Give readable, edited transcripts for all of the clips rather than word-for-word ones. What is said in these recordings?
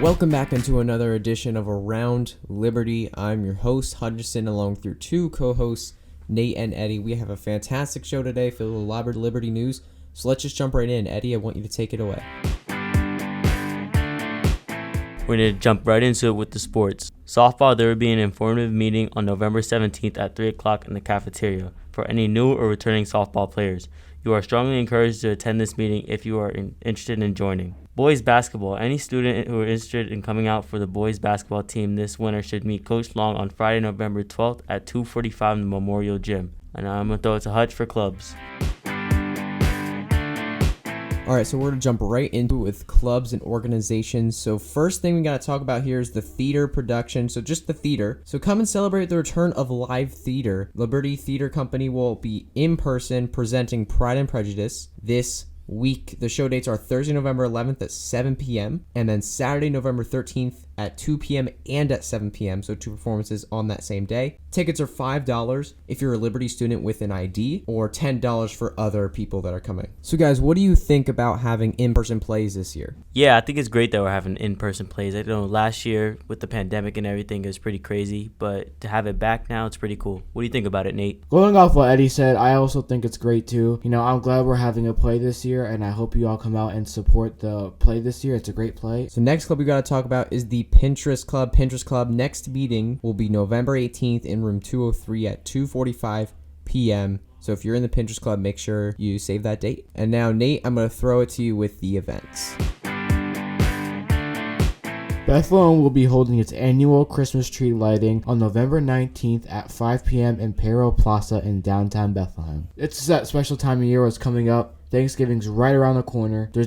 Welcome back into another edition of Around Liberty. I'm your host, Hutch, along with your two co-hosts, Nate and Eddie. We have a fantastic show today filled with elaborate Liberty news, so let's just jump right in. Eddie, I want you to take it away. We're going to jump right into it with the sports. Softball, there will be an informative meeting on November 17th at 3 o'clock in the cafeteria for any new or returning softball players. You are strongly encouraged to attend this meeting if you are interested in joining. Boys basketball. Any student who is interested in coming out for the boys basketball team this winter should meet Coach Long on Friday, November 12th at 2:45 in the Memorial Gym. And I'm going to throw it to Hutch for clubs. All right, so we're going to jump right into it with clubs and organizations. So first thing we got to talk about here is the theater production. So just the theater. So come and celebrate the return of live theater. Liberty Theater Company will be in person presenting Pride and Prejudice this week. The show dates are Thursday, November 11th at 7 p.m. and then Saturday, November 13th at 2 p.m. and at 7 p.m. So 2 performances on that same day. Tickets are $5 if you're a Liberty student with an ID or $10 for other people that are coming. So guys, what do you think about having in-person plays this year? Yeah, I think it's great that we're having in-person plays. I know last year with the pandemic and everything, it was pretty crazy, but to have it back now, it's pretty cool. What do you think about it, Nate? Going off what Eddie said, I also think it's great too. I'm glad we're having a play this year, and I hope you all come out and support the play this year. It's a great play. So next club we got to talk about is the Pinterest Club. Pinterest Club next meeting will be November 18th in room 203 at 2:45 p.m. So if you're in the Pinterest Club, make sure you save that date. And now, Nate, I'm going to throw it to you with the events. Bethlehem will be holding its annual Christmas tree lighting on November 19th at 5 p.m. in Perro Plaza in downtown Bethlehem. It's that special time of year where it's coming up. Thanksgiving's right around the corner. They're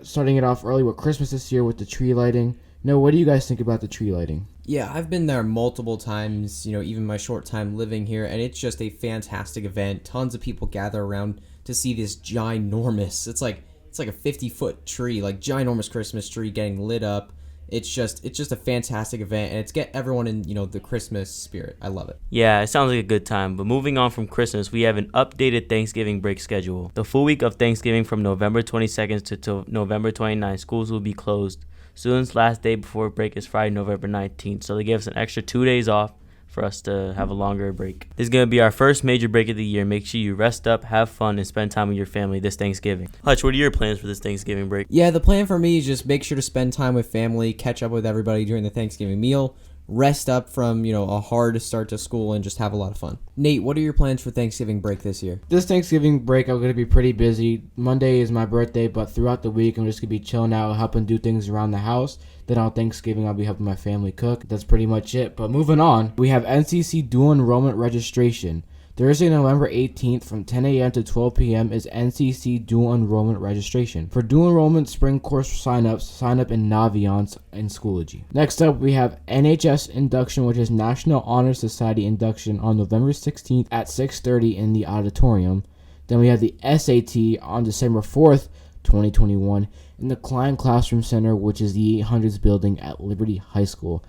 starting it off early with Christmas this year with the tree lighting. What do you guys think about the tree lighting? Yeah, I've been there multiple times, even my short time living here, and it's just a fantastic event. Tons of people gather around to see this ginormous, it's like a 50-foot tree, like ginormous Christmas tree getting lit up. It's just a fantastic event, and it's get everyone in, the Christmas spirit. I love it. Yeah, it sounds like a good time. But moving on from Christmas, we have an updated Thanksgiving break schedule. The full week of Thanksgiving from November 22nd to November 29th, schools will be closed. Students' last day before break is Friday, November 19th, so they give us an extra 2 days off for us to have a longer break. This is going to be our first major break of the year. Make sure you rest up, have fun, and spend time with your family this Thanksgiving. Hutch, what are your plans for this Thanksgiving break? Yeah, the plan for me is just make sure to spend time with family, catch up with everybody during the Thanksgiving meal, rest up from, a hard start to school, and just have a lot of fun. Nate, what are your plans for Thanksgiving break this year? This Thanksgiving break, I'm going to be pretty busy. Monday is my birthday, but throughout the week, I'm just going to be chilling out, helping do things around the house. Then on Thanksgiving, I'll be helping my family cook. That's pretty much it. But moving on, we have NCC dual enrollment registration. Thursday, November 18th from 10 a.m. to 12 p.m. is NCC dual enrollment registration. For dual enrollment spring course sign-ups, sign up in Naviance and Schoology. Next up, we have NHS induction, which is National Honor Society induction on November 16th at 6:30 in the auditorium. Then we have the SAT on December 4th, 2021 in the Klein Classroom Center, which is the 800s building at Liberty High School.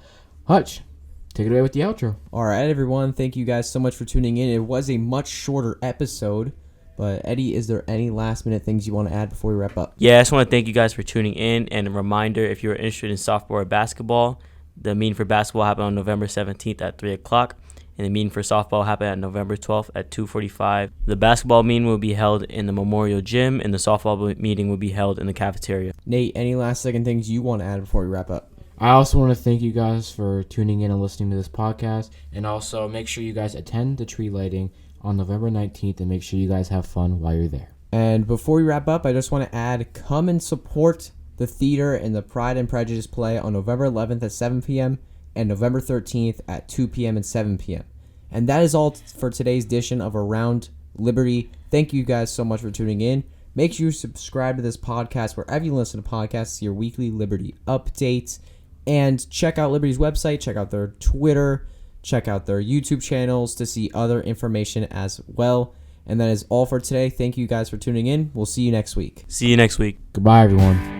Hutch, take it away with the outro. All right, everyone. Thank you guys so much for tuning in. It was a much shorter episode, but Eddie, is there any last-minute things you want to add before we wrap up? Yeah, I just want to thank you guys for tuning in. And a reminder, if you're interested in softball or basketball, the meeting for basketball happened on November 17th at 3 o'clock. And the meeting for softball happened on November 12th at 2:45. The basketball meeting will be held in the Memorial Gym, and the softball meeting will be held in the cafeteria. Nate, any last-second things you want to add before we wrap up? I also want to thank you guys for tuning in and listening to this podcast. And also make sure you guys attend the tree lighting on November 19th and make sure you guys have fun while you're there. And before we wrap up, I just want to add, come and support the theater and the Pride and Prejudice play on November 11th at 7 p.m. and November 13th at 2 p.m. and 7 p.m. And that is all for today's edition of Around Liberty. Thank you guys so much for tuning in. Make sure you subscribe to this podcast wherever you listen to podcasts, see your weekly Liberty updates. And check out Liberty's website, check out their Twitter, check out their YouTube channels to see other information as well. And that is all for today. Thank you guys for tuning in. We'll see you next week. See you next week. Goodbye, everyone.